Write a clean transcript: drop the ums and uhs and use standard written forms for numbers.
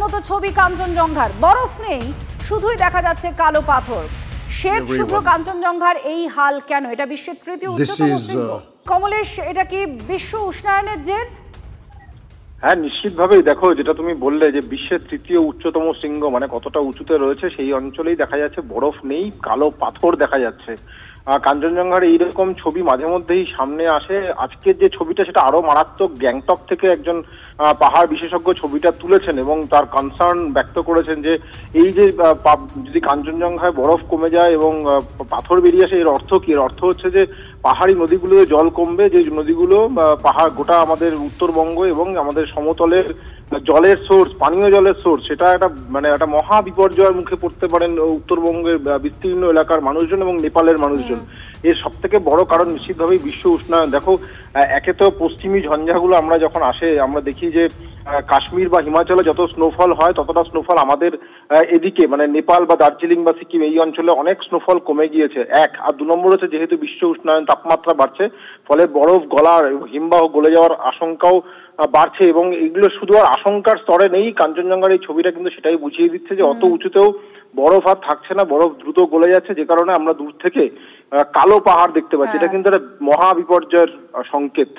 মতো ছবি কাঞ্চনজঙ্ঘার, বরফ নেই, শুধুই দেখা যাচ্ছে কালো পাথর। শ্বেত শুভ্র কাঞ্চনজঙ্ঘার এই হাল কেন? এটা বিশ্বের তৃতীয় উচ্চতম শৃঙ্গ। কমলেশ, এটা কি বিশ্ব উষ্ণায়নের জের? হ্যাঁ, নিশ্চিতভাবেই। দেখো, যেটা তুমি বললে যে বিশ্বের তৃতীয় উচ্চতম শৃঙ্গ মানে কতটা উঁচুতে রয়েছে, সেই অঞ্চলেই দেখা যাচ্ছে বরফ নেই, কালো পাথর দেখা যাচ্ছে। কাঞ্চনজঙ্ঘার এইরকম ছবি মাঝে মধ্যেই সামনে আসে। আজকের যে ছবিটা সেটা আরো মারাত্মক। গ্যাংটক থেকে একজন পাহাড় বিশেষজ্ঞ ছবিটা তুলেছেন এবং তার কনসার্ন ব্যক্ত করেছেন যে এই যে যদি কাঞ্চনজঙ্ঘায় বরফ কমে যায় এবং পাথর বেরিয়ে আসে, এর অর্থ কি? এর অর্থ হচ্ছে যে পাহাড়ি নদীগুলোতে জল কমবে, যে নদীগুলো পাহাড় গোটা আমাদের উত্তরবঙ্গ এবং আমাদের সমতলের জলের সোর্স, পানীয় জলের সোর্স, সেটা একটা মহা বিপর্যয়ের মুখে পড়তে পারেন উত্তরবঙ্গের বিস্তীর্ণ এলাকার মানুষজন এবং নেপালের মানুষজন। এর সব থেকে বড় কারণ নিশ্চিতভাবেই বিশ্ব উষ্ণায়ন। দেখো, একে তো পশ্চিমী ঝঞ্ঝাগুলো আমরা যখন আসে, আমরা দেখি যে কাশ্মীর বা হিমাচলে যত স্নোফল হয় ততটা স্নোফল আমাদের এদিকে মানে নেপাল বা দার্জিলিং বা সিকিম এই অঞ্চলে অনেক স্নোফল কমে গিয়েছে, এক। আর দু নম্বর হচ্ছে যেহেতু বিশ্ব উষ্ণায়ন, তাপমাত্রা বাড়ছে, ফলে বরফ গলার, হিমবাহ গলে যাওয়ার আশঙ্কাও বাড়ছে। এবং এগুলো শুধু আর আশঙ্কার স্তরে নেই, কাঞ্চনজঙ্ঘার এই ছবিটা কিন্তু সেটাই বুঝিয়ে দিচ্ছে যে অত উঁচুতেও বরফ আর থাকছে না, বরফ দ্রুত গলে যাচ্ছে, যে কারণে আমরা দূর থেকে কালো পাহাড় দেখতে পাচ্ছি। এটা কিন্তু একটা মহা বিপর্যয়ের সংকেত।